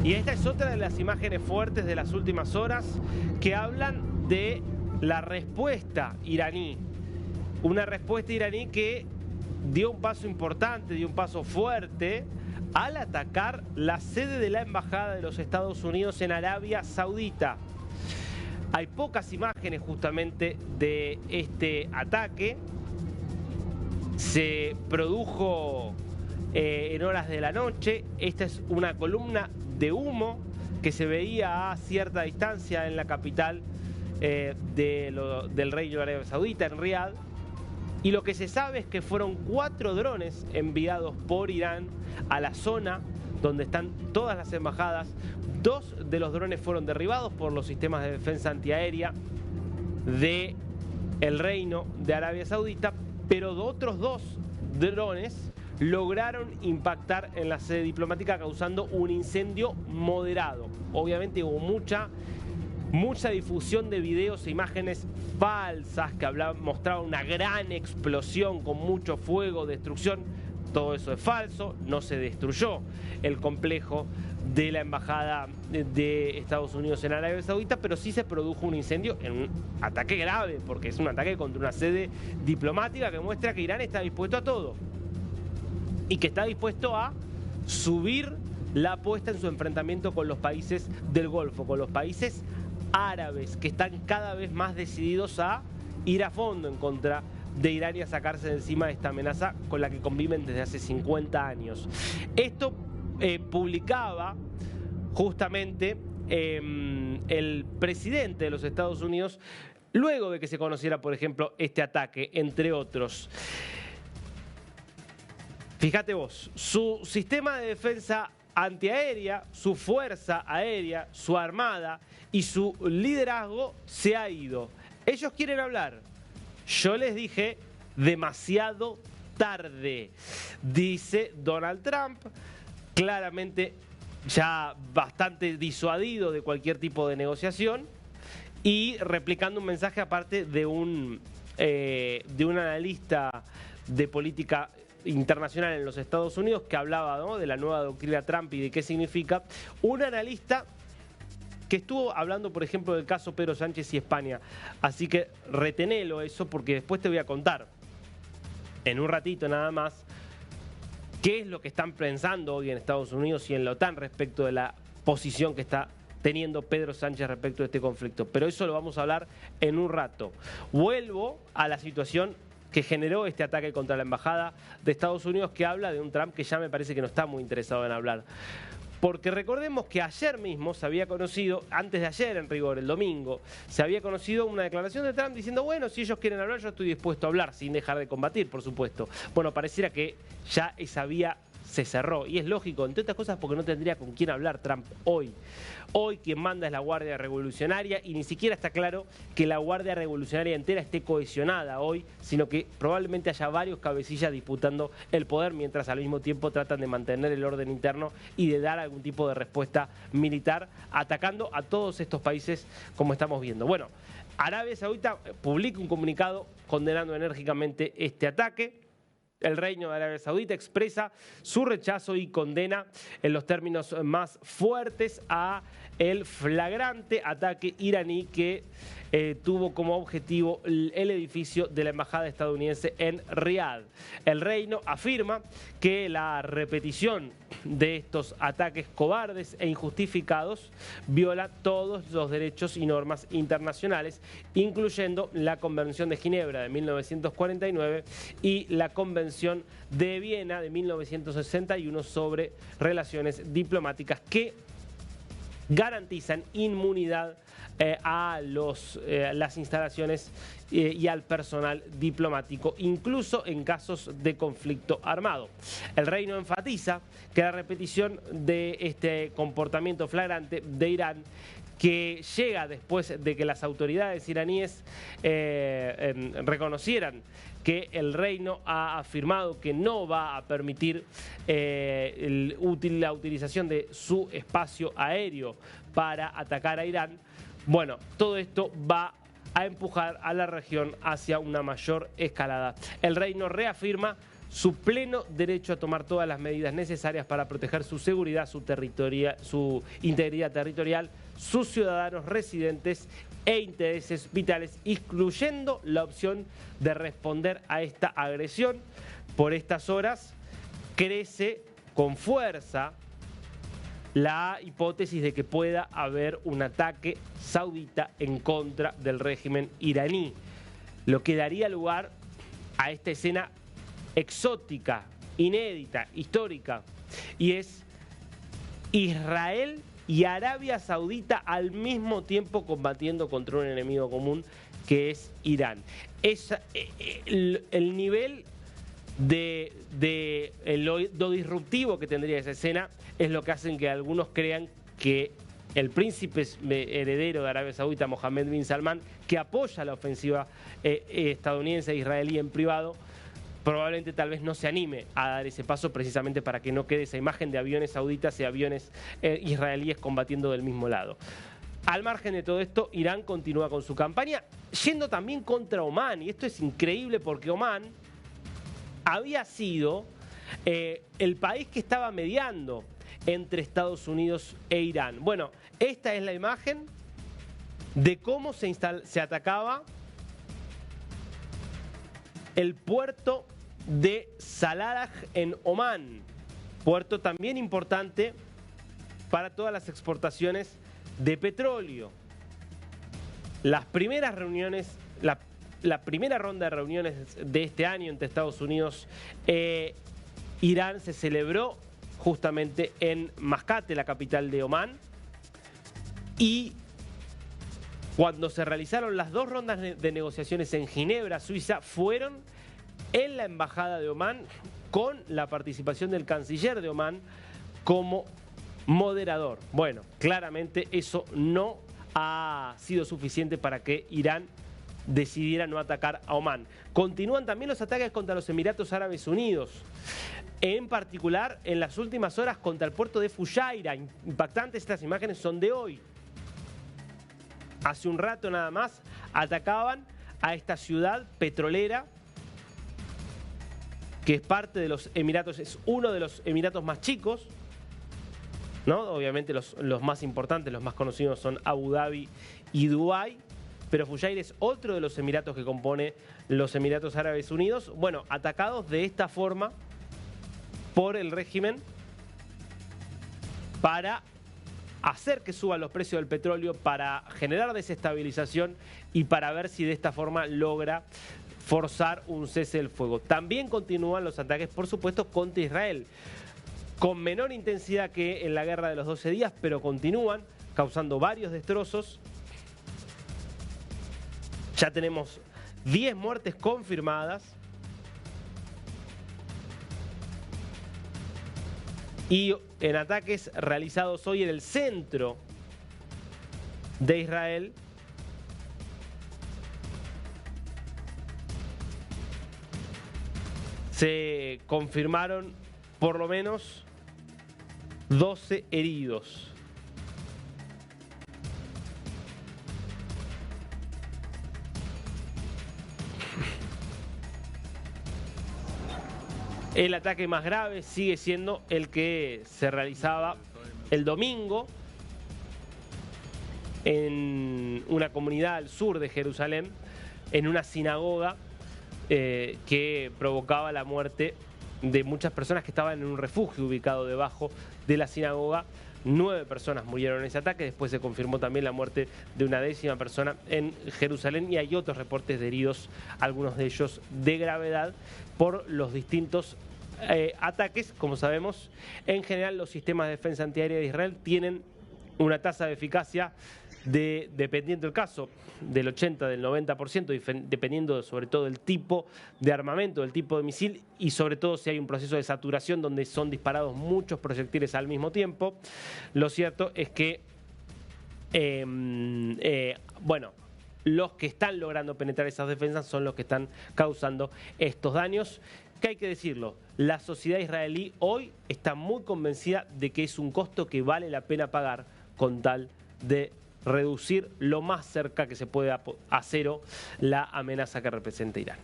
Y esta es otra de las imágenes fuertes de las últimas horas que hablan de la respuesta iraní. Una respuesta iraní que dio un paso importante, dio un paso fuerte al atacar la sede de la Embajada de los Estados Unidos en Arabia Saudita. Hay pocas imágenes justamente de este ataque. Se produjo en horas de la noche. Esta es una columna de humo que se veía a cierta distancia en la capital del Reino de Arabia Saudita, en Riad. Y lo que se sabe es que fueron 4 drones enviados por Irán a la zona donde están todas las embajadas. 2 de los drones fueron derribados por los sistemas de defensa antiaérea del Reino de Arabia Saudita, pero otros 2 drones lograron impactar en la sede diplomática causando un incendio moderado. Obviamente hubo mucha difusión de videos e imágenes falsas que mostraban una gran explosión con mucho fuego, destrucción. Todo eso es falso, no se destruyó el complejo de la Embajada de Estados Unidos en Arabia Saudita, pero sí se produjo un incendio en un ataque grave, porque es un ataque contra una sede diplomática que muestra que Irán está dispuesto a todo y que está dispuesto a subir la apuesta en su enfrentamiento con los países del Golfo, con los países árabes, que están cada vez más decididos a ir a fondo en contra de Irán y a sacarse de encima esta amenaza con la que conviven desde hace 50 años. Esto publicaba justamente el presidente de los Estados Unidos luego de que se conociera, por ejemplo, este ataque, entre otros. Fíjate vos, su sistema de defensa antiaérea, su fuerza aérea, su armada y su liderazgo se ha ido. Ellos quieren hablar. Yo les dije demasiado tarde, dice Donald Trump, claramente ya bastante disuadido de cualquier tipo de negociación y replicando un mensaje aparte de un analista de política internacional en los Estados Unidos que hablaba, ¿no?, de la nueva doctrina Trump y de qué significa. Un analista que estuvo hablando, por ejemplo, del caso Pedro Sánchez y España. Así que retenelo eso porque después te voy a contar en un ratito nada más qué es lo que están pensando hoy en Estados Unidos y en la OTAN respecto de la posición que está teniendo Pedro Sánchez respecto de este conflicto. Pero eso lo vamos a hablar en un rato. Vuelvo a la situación que generó este ataque contra la Embajada de Estados Unidos, que habla de un Trump que ya me parece que no está muy interesado en hablar. Porque recordemos que ayer mismo se había conocido, antes de ayer en rigor, el domingo, se había conocido una declaración de Trump diciendo, bueno, si ellos quieren hablar, yo estoy dispuesto a hablar, sin dejar de combatir, por supuesto. Bueno, pareciera que ya esa vía se cerró. Y es lógico, entre otras cosas, porque no tendría con quién hablar Trump hoy. Hoy quien manda es la Guardia Revolucionaria y ni siquiera está claro que la Guardia Revolucionaria entera esté cohesionada hoy, sino que probablemente haya varios cabecillas disputando el poder mientras al mismo tiempo tratan de mantener el orden interno y de dar algún tipo de respuesta militar atacando a todos estos países como estamos viendo. Bueno, Arabia Saudita publica un comunicado condenando enérgicamente este ataque. El Reino de Arabia Saudita expresa su rechazo y condena en los términos más fuertes a el flagrante ataque iraní que tuvo como objetivo el edificio de la Embajada estadounidense en Riad. El Reino afirma que la repetición de estos ataques cobardes e injustificados viola todos los derechos y normas internacionales, incluyendo la Convención de Ginebra de 1949 y la Convención de Viena de 1961 sobre relaciones diplomáticas que garantizan inmunidad a las instalaciones y al personal diplomático, incluso en casos de conflicto armado. El Reino enfatiza que la repetición de este comportamiento flagrante de Irán, que llega después de que las autoridades iraníes reconocieran que el Reino ha afirmado que no va a permitir la utilización de su espacio aéreo para atacar a Irán. Bueno, todo esto va a empujar a la región hacia una mayor escalada. El Reino reafirma su pleno derecho a tomar todas las medidas necesarias para proteger su seguridad, su integridad territorial, sus ciudadanos residentes e intereses vitales, incluyendo la opción de responder a esta agresión. Por estas horas crece con fuerza la hipótesis de que pueda haber un ataque saudita en contra del régimen iraní, lo que daría lugar a esta escena exótica, inédita, histórica, y es Israel y Arabia Saudita al mismo tiempo combatiendo contra un enemigo común que es Irán. El nivel de lo disruptivo que tendría esa escena es lo que hacen que algunos crean que el príncipe heredero de Arabia Saudita, Mohammed bin Salman, que apoya la ofensiva estadounidense e israelí en privado, probablemente tal vez no se anime a dar ese paso precisamente para que no quede esa imagen de aviones sauditas y aviones israelíes combatiendo del mismo lado. Al margen de todo esto, Irán continúa con su campaña, yendo también contra Omán, y esto es increíble porque Omán había sido el país que estaba mediando entre Estados Unidos e Irán. Bueno, esta es la imagen de cómo se atacaba el puerto de Salalah en Omán, puerto también importante para todas las exportaciones de petróleo. Las primeras reuniones, la primera ronda de reuniones de este año entre Estados Unidos e Irán se celebró justamente en Mascate, la capital de Omán, y cuando se realizaron las dos rondas de negociaciones en Ginebra, Suiza, fueron en la embajada de Omán con la participación del canciller de Omán como moderador. Bueno, claramente eso no ha sido suficiente para que Irán decidiera no atacar a Omán. Continúan también los ataques contra los Emiratos Árabes Unidos, en particular en las últimas horas contra el puerto de Fujairah. Impactantes, estas imágenes son de hoy. Hace un rato nada más atacaban a esta ciudad petrolera que es parte de los Emiratos, es uno de los Emiratos más chicos, ¿no? Obviamente los más importantes, los más conocidos son Abu Dhabi y Dubái, pero Fujairah es otro de los Emiratos que compone los Emiratos Árabes Unidos. Bueno, atacados de esta forma por el régimen para hacer que suban los precios del petróleo, para generar desestabilización y para ver si de esta forma logra forzar un cese del fuego. También continúan los ataques, por supuesto, contra Israel, con menor intensidad que en la guerra de los 12 días, pero continúan causando varios destrozos. Ya tenemos 10 muertes confirmadas y en ataques realizados hoy en el centro de Israel se confirmaron por lo menos 12 heridos. El ataque más grave sigue siendo el que se realizaba el domingo en una comunidad al sur de Jerusalén, en una sinagoga que provocaba la muerte de muchas personas que estaban en un refugio ubicado debajo de la sinagoga. 9 personas murieron en ese ataque. Después se confirmó también la muerte de una 10ª persona en Jerusalén y hay otros reportes de heridos, algunos de ellos de gravedad, por los distintos ataques. Como sabemos, en general los sistemas de defensa antiaérea de Israel tienen una tasa de eficacia dependiendo del caso, del 80, del 90%, dependiendo sobre todo del tipo de armamento, del tipo de misil y sobre todo si hay un proceso de saturación donde son disparados muchos proyectiles al mismo tiempo. Lo cierto es que, bueno, los que están logrando penetrar esas defensas son los que están causando estos daños, que hay que decirlo, la sociedad israelí hoy está muy convencida de que es un costo que vale la pena pagar con tal de reducir lo más cerca que se pueda a cero la amenaza que representa Irán.